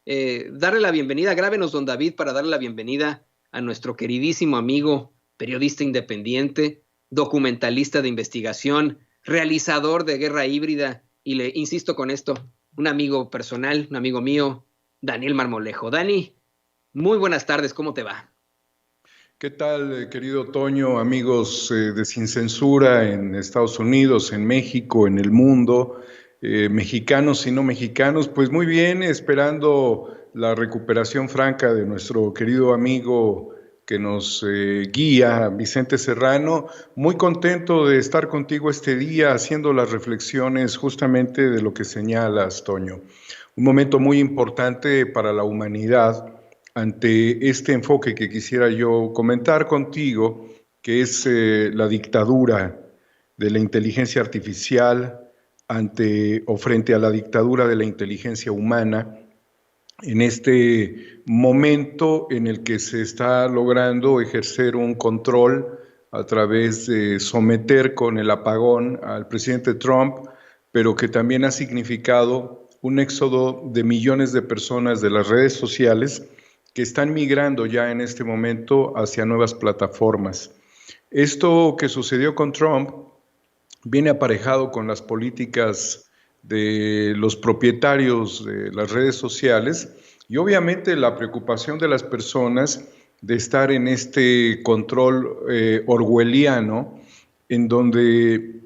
darle la bienvenida, grábenos, don David, para darle la bienvenida a nuestro queridísimo amigo, periodista independiente, documentalista de investigación, realizador de Guerra Híbrida, y le insisto con esto, un amigo personal, un amigo mío, Daniel Marmolejo. Dani, muy buenas tardes, ¿cómo te va? ¿Qué tal, querido Toño, amigos de Sin Censura en Estados Unidos, en México, en el mundo, mexicanos y no mexicanos? Pues muy bien, esperando la recuperación franca de nuestro querido amigo que nos guía, Vicente Serrano. Muy contento de estar contigo este día haciendo las reflexiones justamente de lo que señalas, Toño. Un momento muy importante para la humanidad ante este enfoque que quisiera yo comentar contigo, que es la dictadura de la inteligencia artificial ante o frente a la dictadura de la inteligencia humana, en este momento en el que se está logrando ejercer un control a través de someter con el apagón al presidente Trump, pero que también ha significado un éxodo de millones de personas de las redes sociales que están migrando ya en este momento hacia nuevas plataformas. Esto que sucedió con Trump viene aparejado con las políticas de los propietarios de las redes sociales y obviamente la preocupación de las personas de estar en este control orwelliano en donde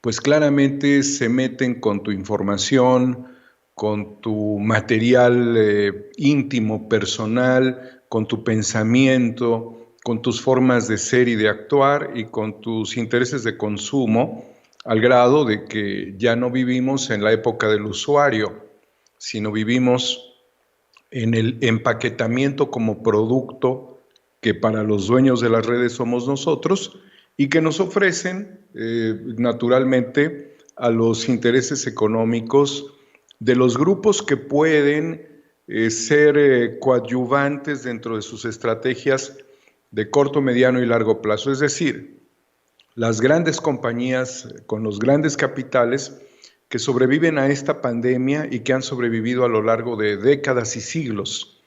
pues claramente se meten con tu información, con tu material íntimo, personal, con tu pensamiento, con tus formas de ser y de actuar y con tus intereses de consumo, al grado de que ya no vivimos en la época del usuario, sino vivimos en el empaquetamiento como producto que para los dueños de las redes somos nosotros y que nos ofrecen naturalmente a los intereses económicos de los grupos que pueden ser coadyuvantes dentro de sus estrategias de corto, mediano y largo plazo. Es decir, las grandes compañías con los grandes capitales que sobreviven a esta pandemia y que han sobrevivido a lo largo de décadas y siglos.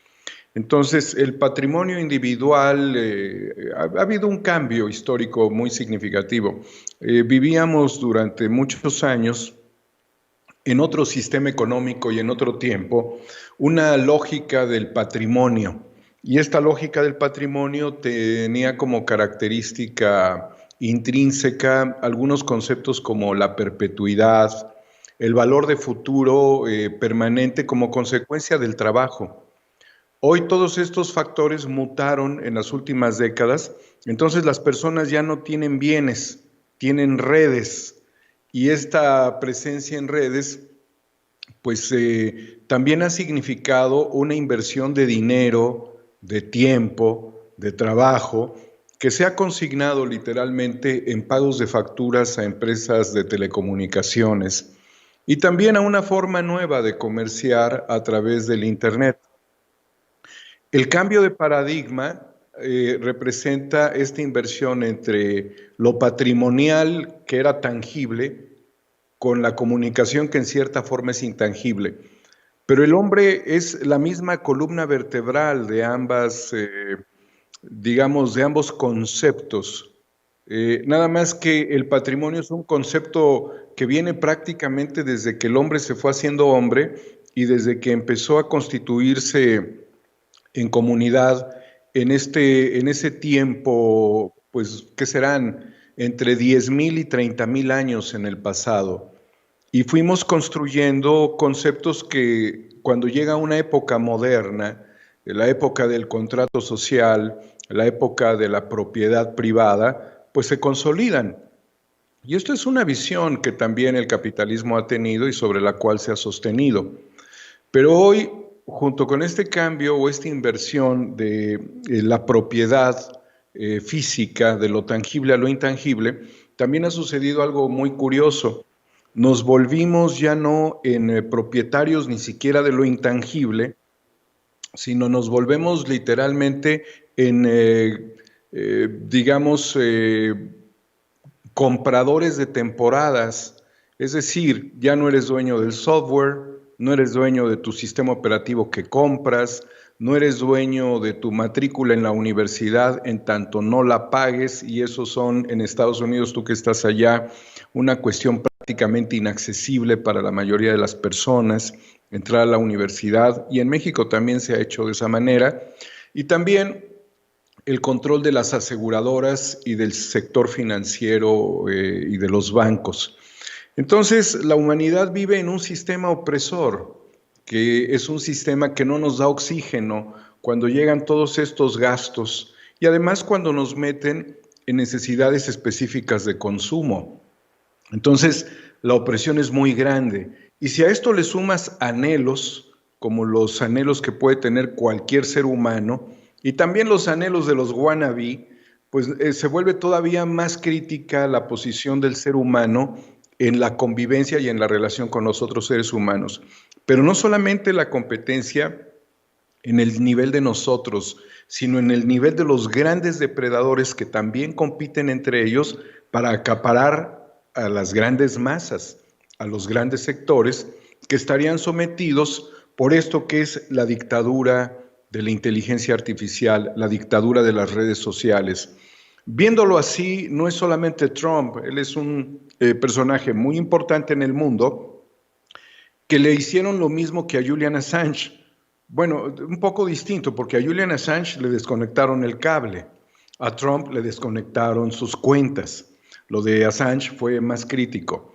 Entonces, el patrimonio individual, ha habido un cambio histórico muy significativo. Vivíamos durante muchos años en otro sistema económico y en otro tiempo, una lógica del patrimonio. Y esta lógica del patrimonio tenía como característica intrínseca algunos conceptos como la perpetuidad, el valor de futuro permanente como consecuencia del trabajo. Hoy todos estos factores mutaron en las últimas décadas, entonces las personas ya no tienen bienes, tienen redes, y esta presencia en redes pues también ha significado una inversión de dinero, de tiempo, de trabajo, que se ha consignado literalmente en pagos de facturas a empresas de telecomunicaciones y también a una forma nueva de comerciar a través del Internet. El cambio de paradigma representa esta inversión entre lo patrimonial, que era tangible, con la comunicación que en cierta forma es intangible. Pero el hombre es la misma columna vertebral de ambas, digamos, de ambos conceptos. Nada más que el patrimonio es un concepto que viene prácticamente desde que el hombre se fue haciendo hombre y desde que empezó a constituirse en comunidad en ese tiempo, pues, ¿qué serán? Entre 10,000 y 30,000 años en el pasado. Y fuimos construyendo conceptos que cuando llega una época moderna, la época del contrato social, la época de la propiedad privada, pues se consolidan. Y esto es una visión que también el capitalismo ha tenido y sobre la cual se ha sostenido. Pero hoy, junto con este cambio o esta inversión de la propiedad física, de lo tangible a lo intangible, también ha sucedido algo muy curioso. Nos volvimos ya no en propietarios ni siquiera de lo intangible, sino nos volvemos literalmente en, digamos, compradores de temporadas. Es decir, ya no eres dueño del software, no eres dueño de tu sistema operativo que compras, no eres dueño de tu matrícula en la universidad en tanto no la pagues, y eso son en Estados Unidos, tú que estás allá, una cuestión prácticamente inaccesible para la mayoría de las personas, entrar a la universidad, y en México también se ha hecho de esa manera, y también el control de las aseguradoras y del sector financiero y de los bancos. Entonces, la humanidad vive en un sistema opresor, que es un sistema que no nos da oxígeno cuando llegan todos estos gastos y además cuando nos meten en necesidades específicas de consumo. Entonces, la opresión es muy grande. Y si a esto le sumas anhelos, como los anhelos que puede tener cualquier ser humano, y también los anhelos de los wannabe, pues se vuelve todavía más crítica la posición del ser humano en la convivencia y en la relación con los otros seres humanos. Pero no solamente la competencia en el nivel de nosotros, sino en el nivel de los grandes depredadores que también compiten entre ellos para acaparar a las grandes masas, a los grandes sectores que estarían sometidos por esto que es la dictadura de la inteligencia artificial, la dictadura de las redes sociales. Viéndolo así, no es solamente Trump, él es un personaje muy importante en el mundo, que le hicieron lo mismo que a Julian Assange. Bueno, un poco distinto, porque a Julian Assange le desconectaron el cable, a Trump le desconectaron sus cuentas. Lo de Assange fue más crítico.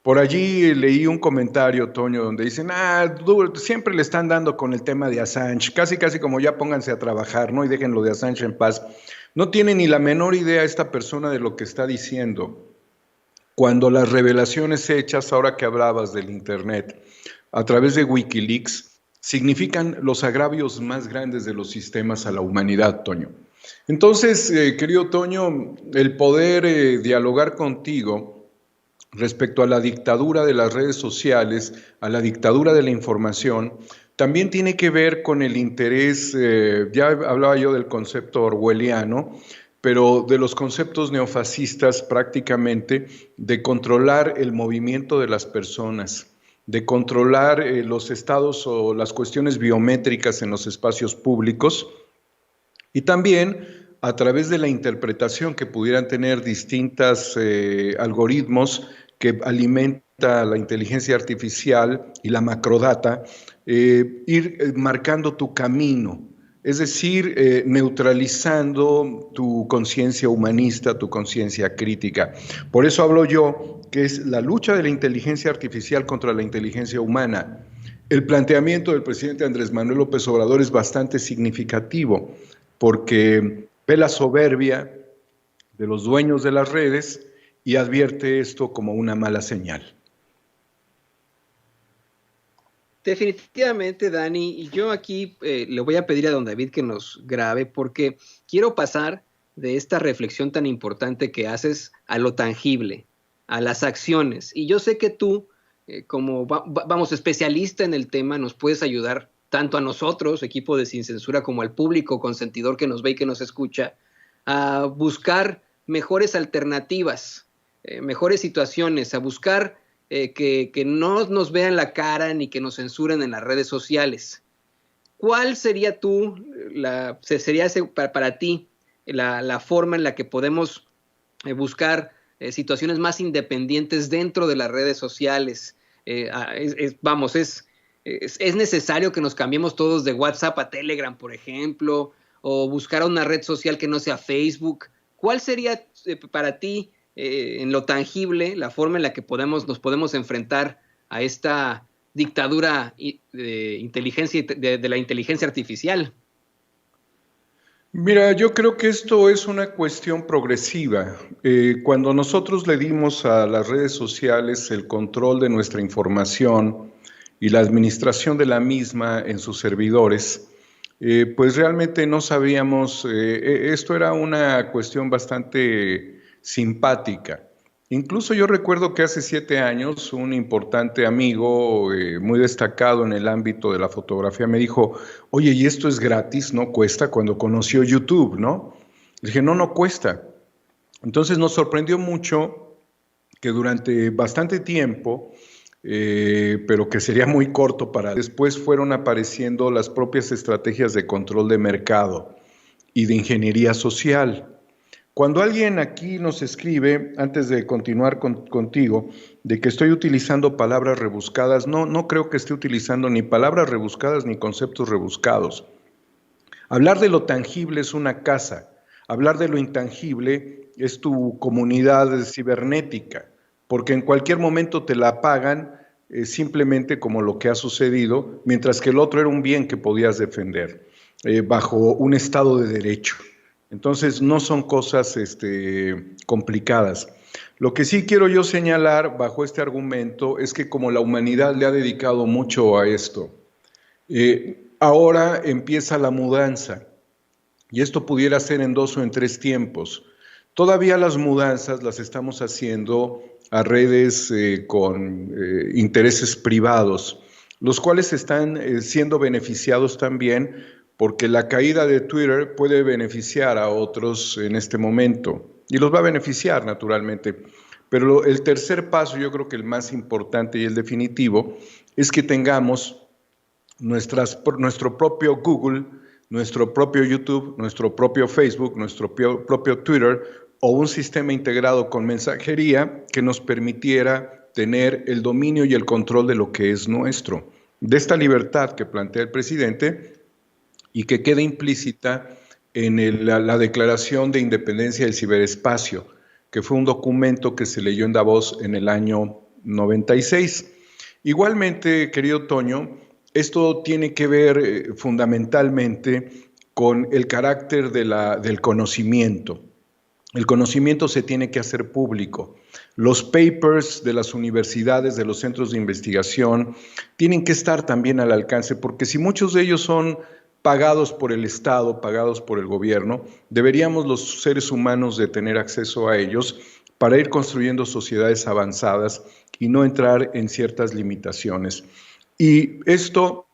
Por allí leí un comentario, Toño, donde dicen, siempre le están dando con el tema de Assange, casi como ya pónganse a trabajar, ¿no? Y dejen lo de Assange en paz. No tiene ni la menor idea esta persona de lo que está diciendo. Cuando las revelaciones hechas, ahora que hablabas del Internet, a través de Wikileaks, significan los agravios más grandes de los sistemas a la humanidad, Toño. Entonces, querido Toño, el poder dialogar contigo respecto a la dictadura de las redes sociales, a la dictadura de la información, también tiene que ver con el interés, ya hablaba yo del concepto orwelliano, pero de los conceptos neofascistas prácticamente, de controlar el movimiento de las personas, de controlar los estados o las cuestiones biométricas en los espacios públicos, y también a través de la interpretación que pudieran tener distintos algoritmos que alimenta la inteligencia artificial y la macrodata, ir marcando tu camino, es decir, neutralizando tu conciencia humanista, tu conciencia crítica. Por eso hablo yo que es la lucha de la inteligencia artificial contra la inteligencia humana. El planteamiento del presidente Andrés Manuel López Obrador es bastante significativo, porque ve la soberbia de los dueños de las redes y advierte esto como una mala señal. Definitivamente, Dani, y yo aquí le voy a pedir a don David que nos grabe porque quiero pasar de esta reflexión tan importante que haces a lo tangible, a las acciones. Y yo sé que tú, como vamos, especialista en el tema, nos puedes ayudar tanto a nosotros, equipo de Sin Censura, como al público consentidor que nos ve y que nos escucha, a buscar mejores alternativas, mejores situaciones, a buscar que no nos vean la cara ni que nos censuren en las redes sociales. ¿Cuál sería para ti la forma en la que podemos buscar situaciones más independientes dentro de las redes sociales? Es necesario que nos cambiemos todos de WhatsApp a Telegram, por ejemplo, o buscar una red social que no sea Facebook. ¿Cuál sería para ti, en lo tangible, la forma en la que nos podemos enfrentar a esta dictadura de la inteligencia artificial? Mira, yo creo que esto es una cuestión progresiva. Cuando nosotros le dimos a las redes sociales el control de nuestra información y la administración de la misma en sus servidores, pues realmente no sabíamos, esto era una cuestión bastante simpática. Incluso yo recuerdo que hace 7 años un importante amigo muy destacado en el ámbito de la fotografía me dijo, oye, ¿y esto es gratis? ¿No cuesta? Cuando conoció YouTube, ¿no? Le dije, no cuesta. Entonces nos sorprendió mucho que durante bastante tiempo pero que sería muy corto para... Después fueron apareciendo las propias estrategias de control de mercado y de ingeniería social. Cuando alguien aquí nos escribe, antes de continuar contigo, de que estoy utilizando palabras rebuscadas, no creo que esté utilizando ni palabras rebuscadas ni conceptos rebuscados. Hablar de lo tangible es una casa, hablar de lo intangible es tu comunidad cibernética, porque en cualquier momento te la apagan simplemente como lo que ha sucedido, mientras que el otro era un bien que podías defender bajo un Estado de Derecho. Entonces no son cosas complicadas. Lo que sí quiero yo señalar bajo este argumento es que como la humanidad le ha dedicado mucho a esto, ahora empieza la mudanza y esto pudiera ser en 2 o en 3 tiempos. Todavía las mudanzas las estamos haciendo a redes con intereses privados, los cuales están siendo beneficiados también porque la caída de Twitter puede beneficiar a otros en este momento y los va a beneficiar naturalmente. Pero el tercer paso, yo creo que el más importante y el definitivo, es que tengamos nuestro propio Google, nuestro propio YouTube, nuestro propio Facebook, nuestro propio Twitter o un sistema integrado con mensajería que nos permitiera tener el dominio y el control de lo que es nuestro. De esta libertad que plantea el presidente y que queda implícita en la Declaración de Independencia del Ciberespacio, que fue un documento que se leyó en Davos en el año 96. Igualmente, querido Toño, esto tiene que ver fundamentalmente con el carácter del conocimiento. El conocimiento se tiene que hacer público. Los papers de las universidades, de los centros de investigación, tienen que estar también al alcance, porque si muchos de ellos son pagados por el Estado, pagados por el gobierno, deberíamos los seres humanos de tener acceso a ellos para ir construyendo sociedades avanzadas y no entrar en ciertas limitaciones. Y esto,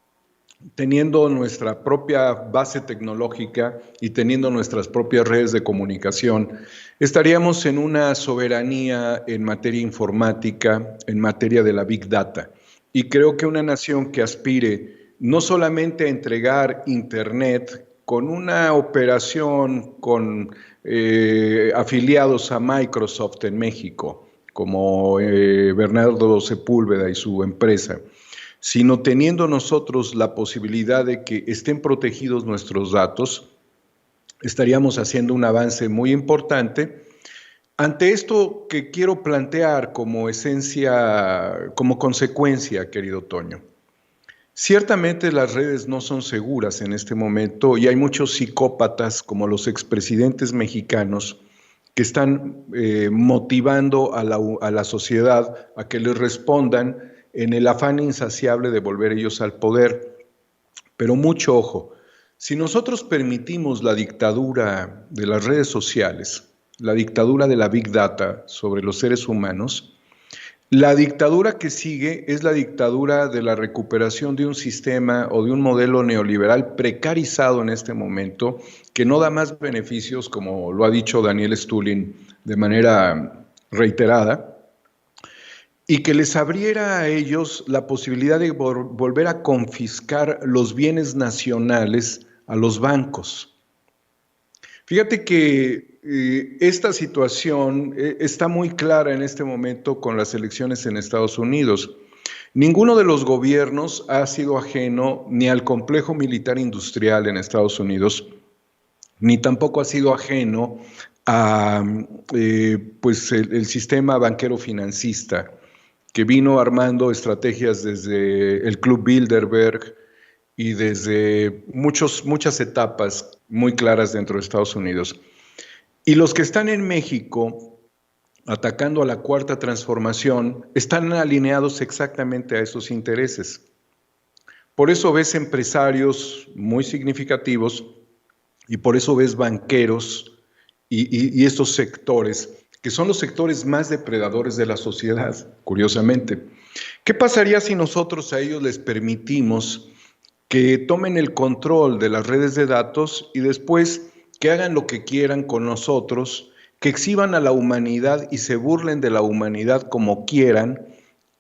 teniendo nuestra propia base tecnológica y teniendo nuestras propias redes de comunicación, estaríamos en una soberanía en materia informática, en materia de la Big Data. Y creo que una nación que aspire no solamente a entregar Internet con una operación con afiliados a Microsoft en México, como Bernardo Sepúlveda y su empresa, sino teniendo nosotros la posibilidad de que estén protegidos nuestros datos, estaríamos haciendo un avance muy importante. Ante esto que quiero plantear como esencia, como consecuencia, querido Toño, ciertamente las redes no son seguras en este momento y hay muchos psicópatas como los expresidentes mexicanos que están motivando a la sociedad a que les respondan en el afán insaciable de volver ellos al poder. Pero mucho ojo, si nosotros permitimos la dictadura de las redes sociales, la dictadura de la Big Data sobre los seres humanos, la dictadura que sigue es la dictadura de la recuperación de un sistema o de un modelo neoliberal precarizado en este momento, que no da más beneficios, como lo ha dicho Daniel Stulin de manera reiterada, y que les abriera a ellos la posibilidad de volver a confiscar los bienes nacionales a los bancos. Fíjate que esta situación está muy clara en este momento con las elecciones en Estados Unidos. Ninguno de los gobiernos ha sido ajeno ni al complejo militar industrial en Estados Unidos, ni tampoco ha sido ajeno a el sistema banquero financista, que vino armando estrategias desde el Club Bilderberg y desde muchas etapas muy claras dentro de Estados Unidos. Y los que están en México atacando a la Cuarta Transformación están alineados exactamente a esos intereses. Por eso ves empresarios muy significativos y por eso ves banqueros y estos sectores, que son los sectores más depredadores de la sociedad, curiosamente. ¿Qué pasaría si nosotros a ellos les permitimos que tomen el control de las redes de datos y después que hagan lo que quieran con nosotros, que exhiban a la humanidad y se burlen de la humanidad como quieran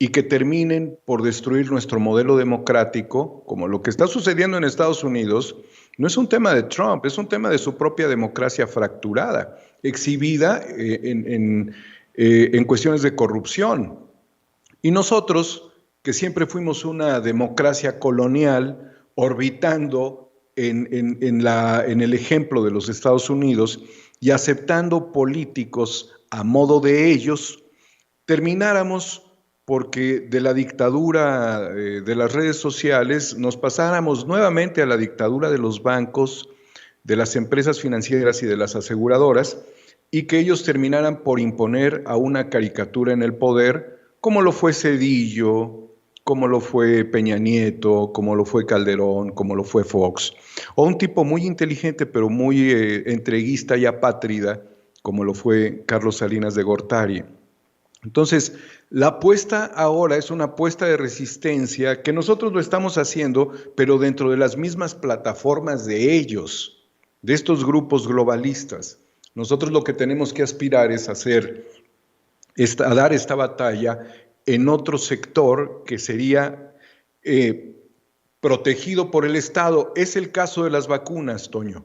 y que terminen por destruir nuestro modelo democrático, como lo que está sucediendo en Estados Unidos, no es un tema de Trump, es un tema de su propia democracia fracturada, exhibida en cuestiones de corrupción. Y nosotros, que siempre fuimos una democracia colonial, orbitando en el ejemplo de los Estados Unidos y aceptando políticos a modo de ellos, termináramos porque de la dictadura de las redes sociales nos pasáramos nuevamente a la dictadura de los bancos, de las empresas financieras y de las aseguradoras, y que ellos terminaran por imponer a una caricatura en el poder, como lo fue Zedillo, como lo fue Peña Nieto, como lo fue Calderón, como lo fue Fox, o un tipo muy inteligente pero muy entreguista y apátrida, como lo fue Carlos Salinas de Gortari. Entonces, la apuesta ahora es una apuesta de resistencia que nosotros lo estamos haciendo, pero dentro de las mismas plataformas de ellos, de estos grupos globalistas. Nosotros lo que tenemos que aspirar es a dar esta batalla en otro sector que sería protegido por el Estado. Es el caso de las vacunas, Toño.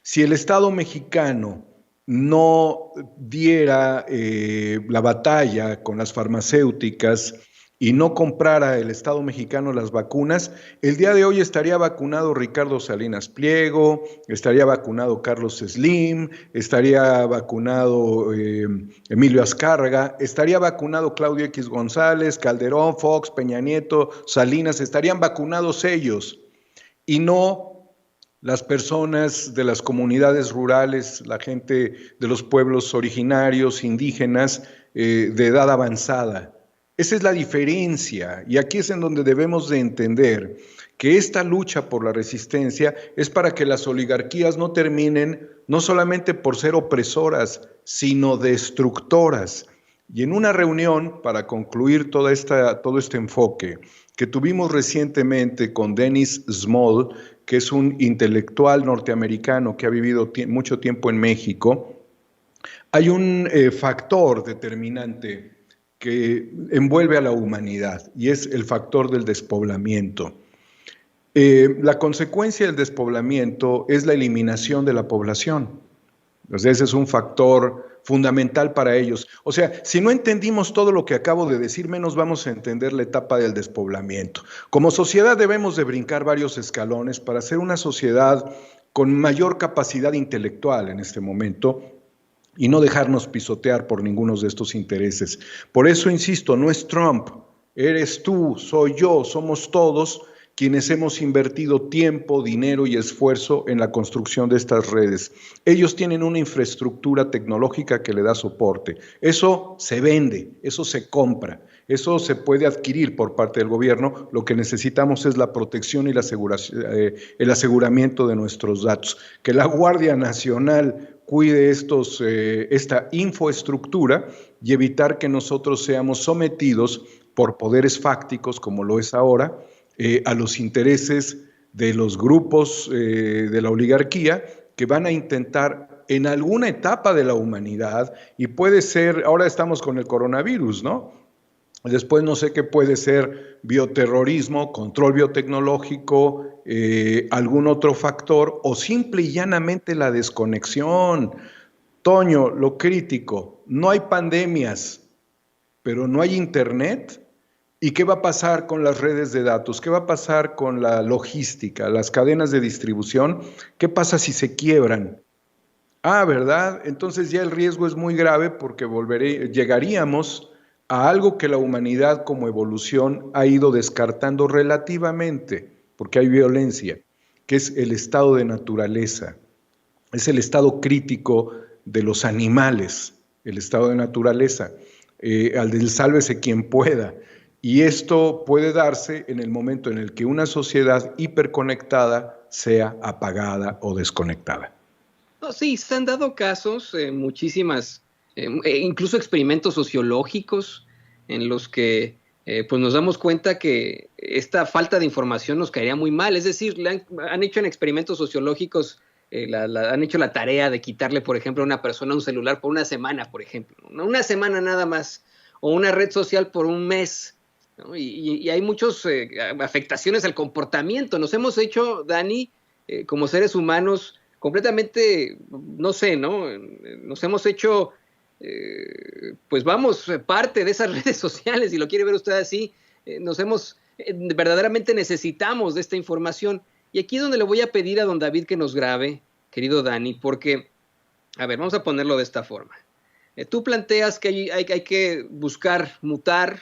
Si el Estado mexicano no diera la batalla con las farmacéuticas y no comprara el Estado mexicano las vacunas, el día de hoy estaría vacunado Ricardo Salinas Pliego, estaría vacunado Carlos Slim, estaría vacunado Emilio Azcárraga, estaría vacunado Claudio X González, Calderón, Fox, Peña Nieto, Salinas, estarían vacunados ellos y no las personas de las comunidades rurales, la gente de los pueblos originarios, indígenas, de edad avanzada. Esa es la diferencia, y aquí es en donde debemos de entender que esta lucha por la resistencia es para que las oligarquías no terminen no solamente por ser opresoras, sino destructoras. Y en una reunión, para concluir todo este enfoque, que tuvimos recientemente con Dennis Small, que es un intelectual norteamericano que ha vivido mucho tiempo en México, hay un factor determinante que envuelve a la humanidad y es el factor del despoblamiento. La consecuencia del despoblamiento es la eliminación de la población. Entonces ese es un factor fundamental para ellos. O sea, si no entendimos todo lo que acabo de decir, menos vamos a entender la etapa del despoblamiento. Como sociedad debemos de brincar varios escalones para ser una sociedad con mayor capacidad intelectual en este momento y no dejarnos pisotear por ninguno de estos intereses. Por eso insisto, no es Trump, eres tú, soy yo, somos todos quienes hemos invertido tiempo, dinero y esfuerzo en la construcción de estas redes. Ellos tienen una infraestructura tecnológica que le da soporte. Eso se vende, eso se compra, eso se puede adquirir por parte del gobierno. Lo que necesitamos es la protección y el aseguramiento de nuestros datos. Que la Guardia Nacional cuide esta infraestructura y evitar que nosotros seamos sometidos por poderes fácticos, como lo es ahora, a los intereses de los grupos de la oligarquía que van a intentar en alguna etapa de la humanidad, y puede ser, ahora estamos con el coronavirus, ¿no? Después no sé qué puede ser bioterrorismo, control biotecnológico, algún otro factor, o simple y llanamente la desconexión. Toño, lo crítico, no hay pandemias, pero no hay internet. ¿Y qué va a pasar con las redes de datos? ¿Qué va a pasar con la logística, las cadenas de distribución? ¿Qué pasa si se quiebran? Ah, ¿verdad? Entonces ya el riesgo es muy grave porque llegaríamos a algo que la humanidad como evolución ha ido descartando relativamente, porque hay violencia, que es el estado de naturaleza, es el estado crítico de los animales, el estado de naturaleza, al del sálvese quien pueda. Y esto puede darse en el momento en el que una sociedad hiperconectada sea apagada o desconectada. No, sí, se han dado casos, muchísimas, incluso experimentos sociológicos en los que pues nos damos cuenta que esta falta de información nos caería muy mal. Es decir, han hecho en experimentos sociológicos, han hecho la tarea de quitarle, por ejemplo, a una persona un celular por una semana, por ejemplo, ¿no? Una semana nada más, o una red social por un mes. ¿no? Y hay muchas afectaciones al comportamiento. Nos hemos hecho, Dani, como seres humanos, completamente, no sé, ¿no? Nos hemos hecho, pues vamos, parte de esas redes sociales, si lo quiere ver usted así, verdaderamente necesitamos de esta información. Y aquí es donde le voy a pedir a don David que nos grabe, querido Dani, porque, a ver, vamos a ponerlo de esta forma. Tú planteas que hay que buscar mutar,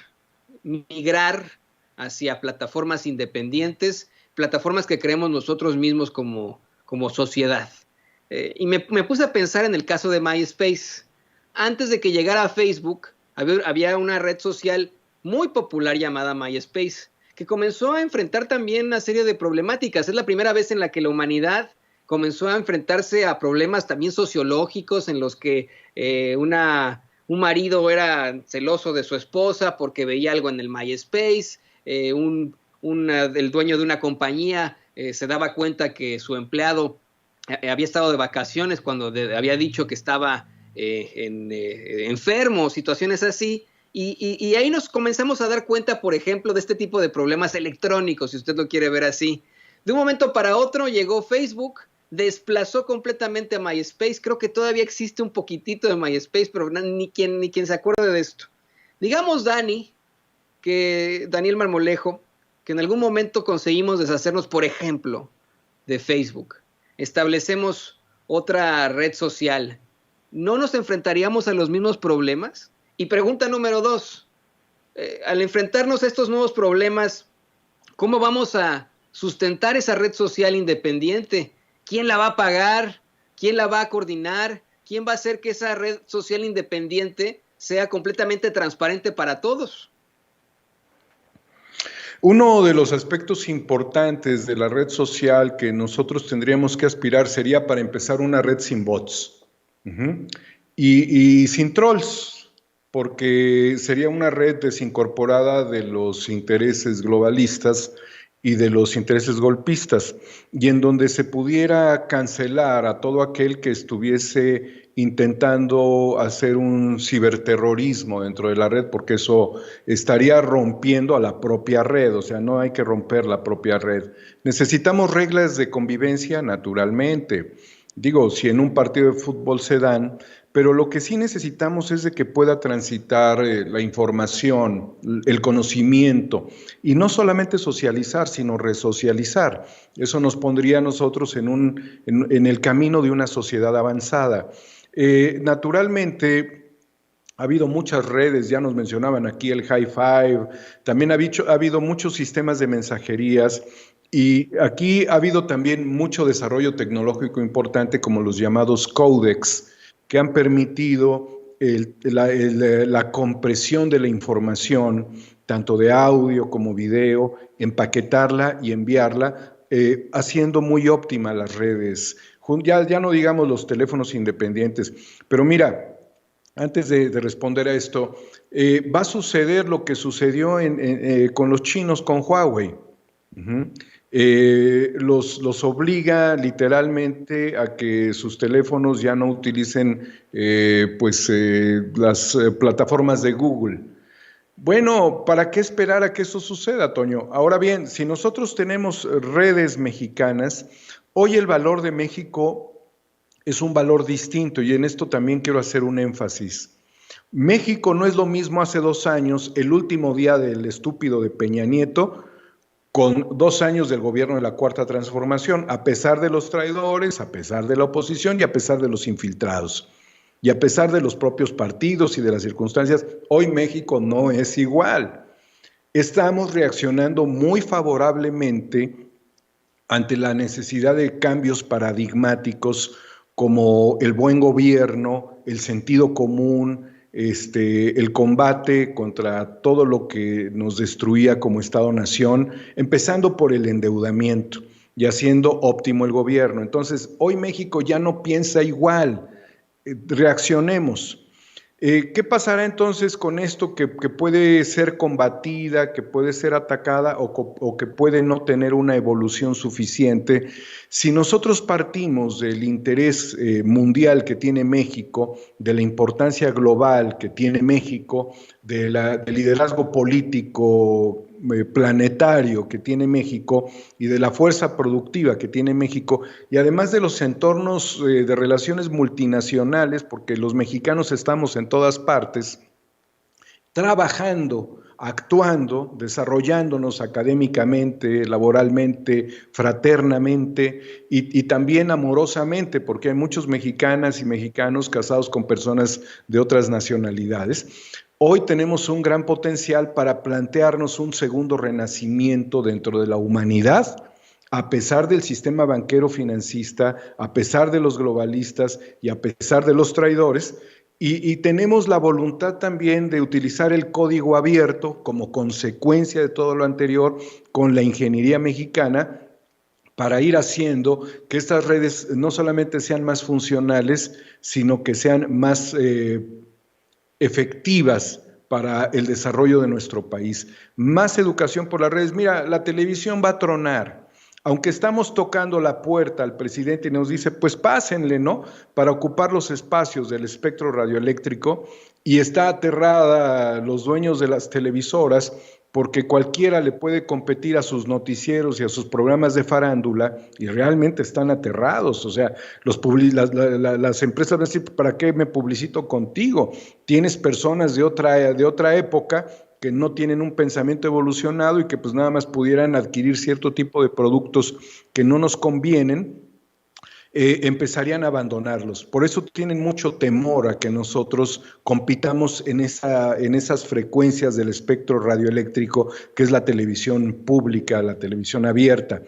migrar hacia plataformas independientes, plataformas que creemos nosotros mismos como sociedad. Y me puse a pensar en el caso de MySpace. Antes de que llegara a Facebook, había una red social muy popular llamada MySpace, que comenzó a enfrentar también una serie de problemáticas. Es la primera vez en la que la humanidad comenzó a enfrentarse a problemas también sociológicos en los que un marido era celoso de su esposa porque veía algo en el MySpace, el dueño de una compañía se daba cuenta que su empleado había estado de vacaciones cuando había dicho que estaba enfermo, situaciones así. Y ahí nos comenzamos a dar cuenta, por ejemplo, de este tipo de problemas electrónicos, si usted lo quiere ver así. De un momento para otro llegó Facebook, desplazó completamente a MySpace. Creo que todavía existe un poquitito de MySpace, pero ni quien se acuerde de esto. Digamos, Daniel Marmolejo, que en algún momento conseguimos deshacernos, por ejemplo, de Facebook. Establecemos otra red social. ¿No nos enfrentaríamos a los mismos problemas? Y pregunta número 2, al enfrentarnos a estos nuevos problemas, ¿cómo vamos a sustentar esa red social independiente? ¿Quién la va a pagar? ¿Quién la va a coordinar? ¿Quién va a hacer que esa red social independiente sea completamente transparente para todos? Uno de los aspectos importantes de la red social que nosotros tendríamos que aspirar sería, para empezar, una red sin bots y sin trolls, porque sería una red desincorporada de los intereses globalistas y de los intereses golpistas, y en donde se pudiera cancelar a todo aquel que estuviese intentando hacer un ciberterrorismo dentro de la red, porque eso estaría rompiendo a la propia red. O sea, no hay que romper la propia red. Necesitamos reglas de convivencia, naturalmente. Digo, si en un partido de fútbol se dan, pero lo que sí necesitamos es de que pueda transitar la información, el conocimiento, y no solamente socializar, sino resocializar. Eso nos pondría a nosotros en el camino de una sociedad avanzada. Naturalmente, ha habido muchas redes, ya nos mencionaban aquí el High Five, también ha habido muchos sistemas de mensajerías. Y aquí ha habido también mucho desarrollo tecnológico importante, como los llamados códex, que han permitido la compresión de la información, tanto de audio como video, empaquetarla y enviarla, haciendo muy óptima las redes. Ya no digamos los teléfonos independientes, pero mira, antes de responder a esto, va a suceder lo que sucedió con los chinos con Huawei. Los obliga literalmente a que sus teléfonos ya no utilicen las plataformas de Google. Bueno, ¿para qué esperar a que eso suceda, Toño? Ahora bien, si nosotros tenemos redes mexicanas, hoy el valor de México es un valor distinto, y en esto también quiero hacer un énfasis. México no es lo mismo hace 2 años, el último día del estúpido de Peña Nieto, con 2 años del gobierno de la Cuarta Transformación, a pesar de los traidores, a pesar de la oposición y a pesar de los infiltrados. Y a pesar de los propios partidos y de las circunstancias, hoy México no es igual. Estamos reaccionando muy favorablemente ante la necesidad de cambios paradigmáticos como el buen gobierno, el sentido común, el combate contra todo lo que nos destruía como Estado-nación, empezando por el endeudamiento y haciendo óptimo el gobierno. Entonces, hoy México ya no piensa igual. Reaccionemos. ¿Qué pasará entonces con esto que puede ser combatida, que puede ser atacada o que puede no tener una evolución suficiente? Si nosotros partimos del interés mundial que tiene México, de la importancia global que tiene México, del liderazgo político planetario que tiene México y de la fuerza productiva que tiene México, y además de los entornos de relaciones multinacionales, porque los mexicanos estamos en todas partes, trabajando, actuando, desarrollándonos académicamente, laboralmente, fraternamente y también amorosamente, porque hay muchos mexicanas y mexicanos casados con personas de otras nacionalidades. Hoy tenemos un gran potencial para plantearnos un segundo renacimiento dentro de la humanidad, a pesar del sistema banquero financista, a pesar de los globalistas y a pesar de los traidores. Y tenemos la voluntad también de utilizar el código abierto como consecuencia de todo lo anterior con la ingeniería mexicana para ir haciendo que estas redes no solamente sean más funcionales, sino que sean más efectivas para el desarrollo de nuestro país. Más educación por las redes. Mira, la televisión va a tronar. Aunque estamos tocando la puerta al presidente y nos dice, pues pásenle, ¿no? Para ocupar los espacios del espectro radioeléctrico, y está aterrada los dueños de las televisoras porque cualquiera le puede competir a sus noticieros y a sus programas de farándula, y realmente están aterrados. O sea, las empresas van a decir, ¿para qué me publicito contigo? Tienes personas de otra época que no tienen un pensamiento evolucionado y que pues nada más pudieran adquirir cierto tipo de productos que no nos convienen, empezarían a abandonarlos. Por eso tienen mucho temor a que nosotros compitamos en esas frecuencias del espectro radioeléctrico que es la televisión pública, la televisión abierta.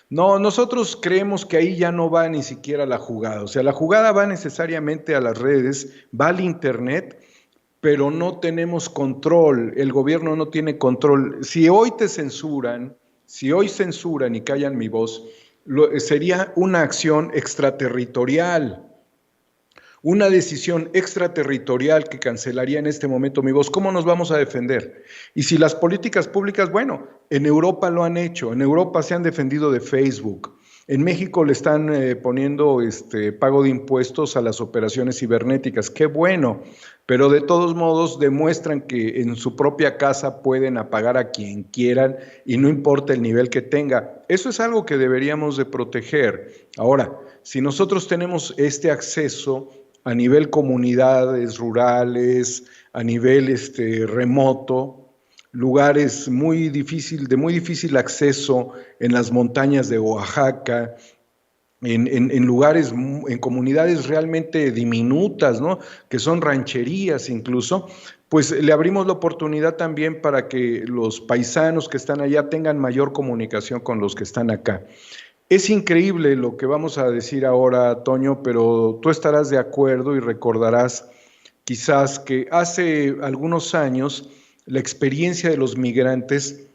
No, nosotros creemos que ahí ya no va ni siquiera la jugada. O sea, la jugada va necesariamente a las redes, va al internet, pero no tenemos control, el gobierno no tiene control. Si hoy te censuran, si hoy censuran y callan mi voz, sería una acción extraterritorial, una decisión extraterritorial que cancelaría en este momento mi voz. ¿Cómo nos vamos a defender? Y si las políticas públicas, bueno, en Europa lo han hecho, en Europa se han defendido de Facebook. En México le están poniendo pago de impuestos a las operaciones cibernéticas. Qué bueno, pero de todos modos demuestran que en su propia casa pueden apagar a quien quieran y no importa el nivel que tenga. Eso es algo que deberíamos de proteger. Ahora, si nosotros tenemos este acceso a nivel comunidades rurales, a nivel remoto, lugares de muy difícil acceso en las montañas de Oaxaca, en lugares, en comunidades realmente diminutas, ¿no? Que son rancherías incluso, pues le abrimos la oportunidad también para que los paisanos que están allá tengan mayor comunicación con los que están acá. Es increíble lo que vamos a decir ahora, Toño, pero tú estarás de acuerdo y recordarás quizás que hace algunos años la experiencia de los migrantes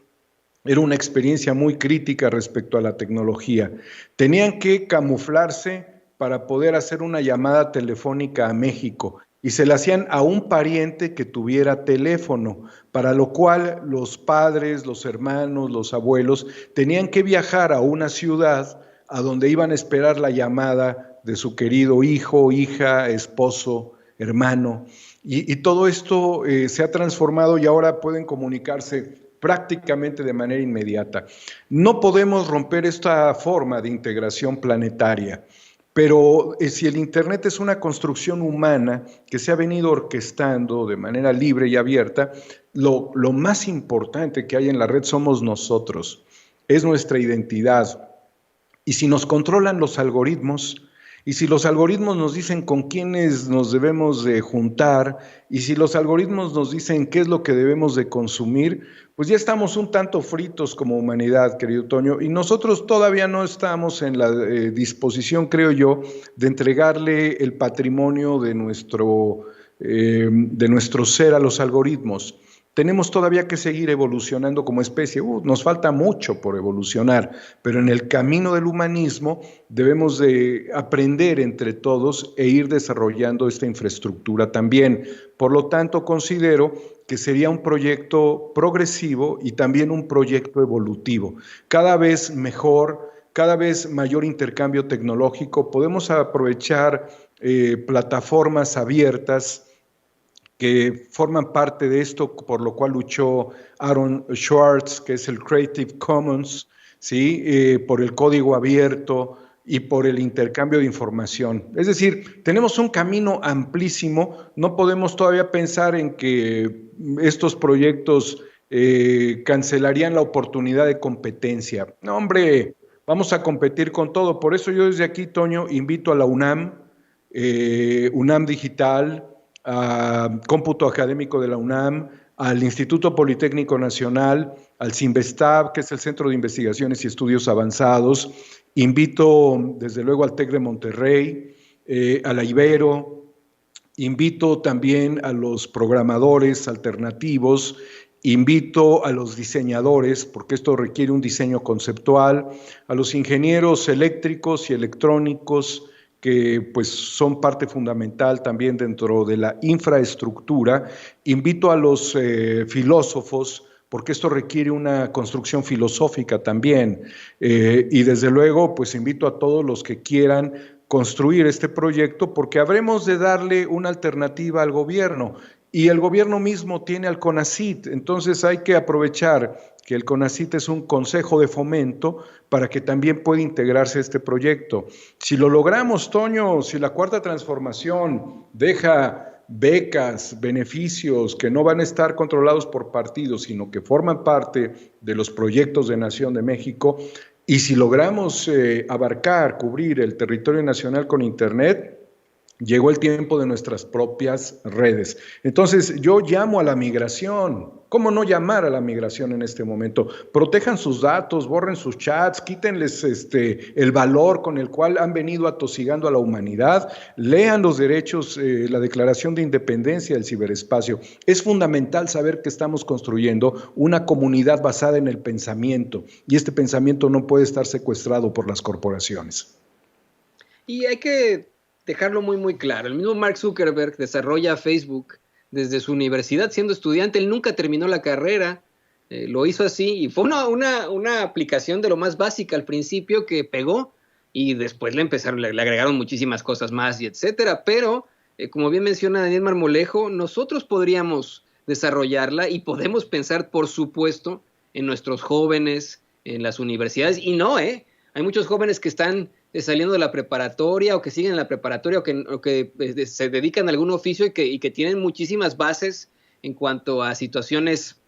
era una experiencia muy crítica respecto a la tecnología. Tenían que camuflarse para poder hacer una llamada telefónica a México y se la hacían a un pariente que tuviera teléfono, para lo cual los padres, los hermanos, los abuelos tenían que viajar a una ciudad a donde iban a esperar la llamada de su querido hijo, hija, esposo, hermano. Y todo esto se ha transformado y ahora pueden comunicarse prácticamente de manera inmediata. No podemos romper esta forma de integración planetaria, pero si el Internet es una construcción humana que se ha venido orquestando de manera libre y abierta, lo más importante que hay en la red somos nosotros, es nuestra identidad. Y si nos controlan los algoritmos, y si los algoritmos nos dicen con quiénes nos debemos de juntar, y si los algoritmos nos dicen qué es lo que debemos de consumir, pues ya estamos un tanto fritos como humanidad, querido Toño, y nosotros todavía no estamos en la disposición, creo yo, de entregarle el patrimonio de nuestro ser a los algoritmos. tenemos todavía que seguir evolucionando como especie. Nos falta mucho por evolucionar, pero en el camino del humanismo debemos de aprender entre todos e ir desarrollando esta infraestructura también. Por lo tanto, considero que sería un proyecto progresivo y también un proyecto evolutivo. Cada vez mejor, cada vez mayor intercambio tecnológico, podemos aprovechar plataformas abiertas que forman parte de esto, por lo cual luchó Aaron Swartz, que es el Creative Commons, ¿sí? Por el código abierto y por el intercambio de información. Es decir, tenemos un camino amplísimo, no podemos todavía pensar en que estos proyectos cancelarían la oportunidad de competencia. No, hombre, vamos a competir con todo. Por eso yo desde aquí, Toño, invito a la UNAM, UNAM Digital, a Cómputo Académico de la UNAM, al Instituto Politécnico Nacional, al CINVESTAB, que es el Centro de Investigaciones y Estudios Avanzados. Invito desde luego al TEC de Monterrey, a la Ibero. Invito también a los programadores alternativos. Invito a los diseñadores, porque esto requiere un diseño conceptual, a los ingenieros eléctricos y electrónicos, que pues son parte fundamental también dentro de la infraestructura. Invito a los filósofos, porque esto requiere una construcción filosófica también, y desde luego pues invito a todos los que quieran construir este proyecto, porque habremos de darle una alternativa al gobierno, y el gobierno mismo tiene al CONACYT, entonces hay que aprovechar que el CONACYT es un consejo de fomento para que también pueda integrarse a este proyecto. Si lo logramos, Toño, si la Cuarta Transformación deja becas, beneficios que no van a estar controlados por partidos, sino que forman parte de los proyectos de Nación de México, y si logramos abarcar, cubrir el territorio nacional con Internet, llegó el tiempo de nuestras propias redes. Entonces, yo llamo a la migración. ¿Cómo no llamar a la migración en este momento? Protejan sus datos, borren sus chats, quítenles el valor con el cual han venido atosigando a la humanidad, lean los derechos, la Declaración de Independencia del ciberespacio. Es fundamental saber que estamos construyendo una comunidad basada en el pensamiento, y este pensamiento no puede estar secuestrado por las corporaciones. Y hay que dejarlo muy, muy claro. El mismo Mark Zuckerberg desarrolla Facebook desde su universidad siendo estudiante. Él nunca terminó la carrera, lo hizo así, y fue una aplicación de lo más básica al principio que pegó, y después le agregaron muchísimas cosas más y etcétera. Pero, como bien menciona Daniel Marmolejo, nosotros podríamos desarrollarla y podemos pensar, por supuesto, en nuestros jóvenes, en las universidades, y no, hay muchos jóvenes que están saliendo de la preparatoria o que siguen en la preparatoria o que se dedican a algún oficio y que tienen muchísimas bases en cuanto a situaciones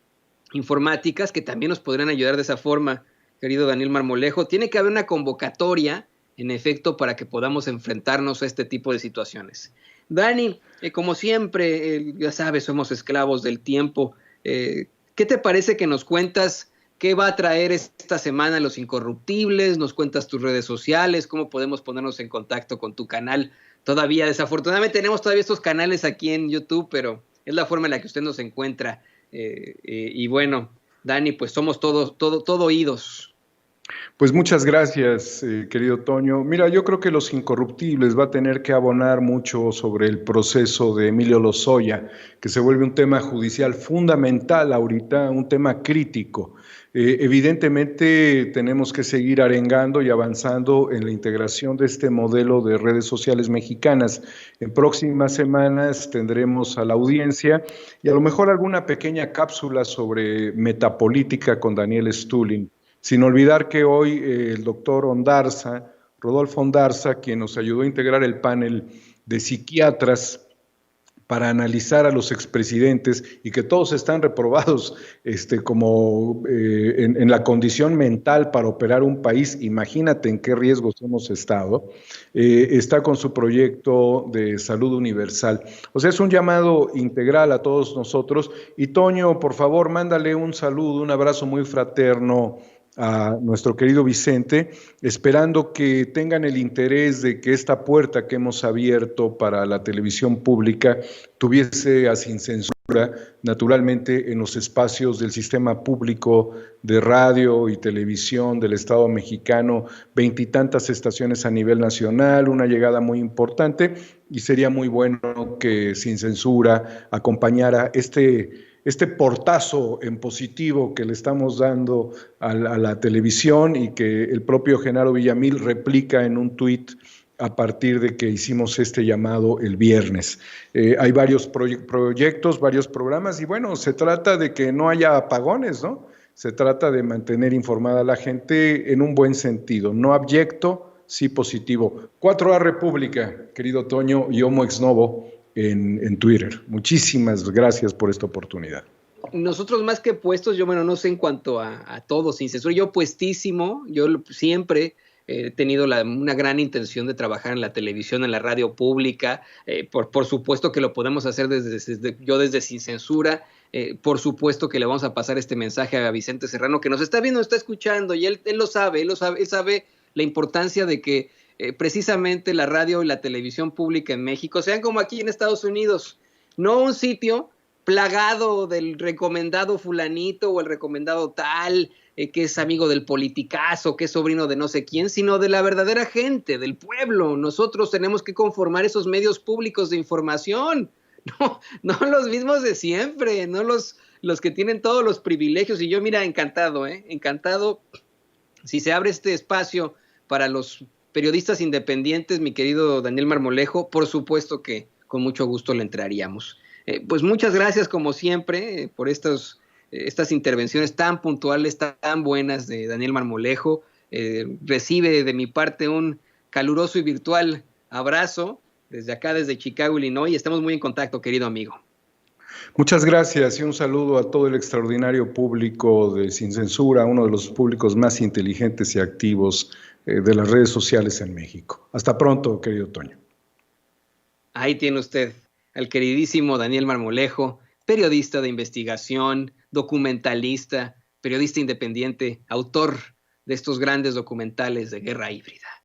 informáticas que también nos podrían ayudar de esa forma, querido Daniel Marmolejo. Tiene que haber una convocatoria, en efecto, para que podamos enfrentarnos a este tipo de situaciones. Dani, como siempre, ya sabes, somos esclavos del tiempo. ¿Qué te parece que nos cuentas? ¿Qué va a traer esta semana Los Incorruptibles? ¿Nos cuentas tus redes sociales? ¿Cómo podemos ponernos en contacto con tu canal? Todavía, desafortunadamente, tenemos todavía estos canales aquí en YouTube, pero es la forma en la que usted nos encuentra. Y bueno, Dani, pues somos todo oídos. Pues muchas gracias, querido Toño. Mira, yo creo que Los Incorruptibles va a tener que abonar mucho sobre el proceso de Emilio Lozoya, que se vuelve un tema judicial fundamental ahorita, un tema crítico. Evidentemente tenemos que seguir arengando y avanzando en la integración de este modelo de redes sociales mexicanas. En próximas semanas tendremos a la audiencia y a lo mejor alguna pequeña cápsula sobre metapolítica con Daniel Stulin. Sin olvidar que hoy el doctor Ondarza, Rodolfo Ondarza, quien nos ayudó a integrar el panel de psiquiatras para analizar a los expresidentes y que todos están reprobados en la condición mental para operar un país, imagínate en qué riesgos hemos estado, está con su proyecto de salud universal. O sea, es un llamado integral a todos nosotros. Y Toño, por favor, mándale un saludo, un abrazo muy fraterno a nuestro querido Vicente, esperando que tengan el interés de que esta puerta que hemos abierto para la televisión pública tuviese a Sin Censura, naturalmente en los espacios del sistema público de radio y televisión del Estado mexicano, 20 y tantas estaciones a nivel nacional, una llegada muy importante, y sería muy bueno que Sin Censura acompañara este portazo en positivo que le estamos dando a la televisión y que el propio Genaro Villamil replica en un tuit a partir de que hicimos este llamado el viernes. Hay varios proyectos, varios programas y bueno, se trata de que no haya apagones, ¿no? Se trata de mantener informada a la gente en un buen sentido, no abyecto, sí positivo. 4A República, querido Toño, y Homo Ex Novo en Twitter. Muchísimas gracias por esta oportunidad. Nosotros más que puestos, yo bueno, no sé en cuanto a todo, Sin Censura, yo puestísimo, yo siempre he tenido una gran intención de trabajar en la televisión, en la radio pública, por supuesto que lo podemos hacer desde Sin Censura, por supuesto que le vamos a pasar este mensaje a Vicente Serrano, que nos está viendo, nos está escuchando, y él sabe la importancia de que precisamente la radio y la televisión pública en México sean como aquí en Estados Unidos, no un sitio plagado del recomendado fulanito o el recomendado tal, que es amigo del politicazo, que es sobrino de no sé quién, sino de la verdadera gente, del pueblo. Nosotros tenemos que conformar esos medios públicos de información, no los mismos de siempre, no los que tienen todos los privilegios. Y yo, mira, encantado, encantado, si se abre este espacio para los periodistas independientes, mi querido Daniel Marmolejo, por supuesto que con mucho gusto le entraríamos. Pues muchas gracias como siempre por estas intervenciones tan puntuales, tan buenas de Daniel Marmolejo. Recibe de mi parte un caluroso y virtual abrazo desde acá, desde Chicago, Illinois. Estamos muy en contacto, querido amigo. Muchas gracias y un saludo a todo el extraordinario público de Sin Censura, uno de los públicos más inteligentes y activos de las redes sociales en México. Hasta pronto, querido Toño. Ahí tiene usted al queridísimo Daniel Marmolejo, periodista de investigación, documentalista, periodista independiente, autor de estos grandes documentales de guerra híbrida.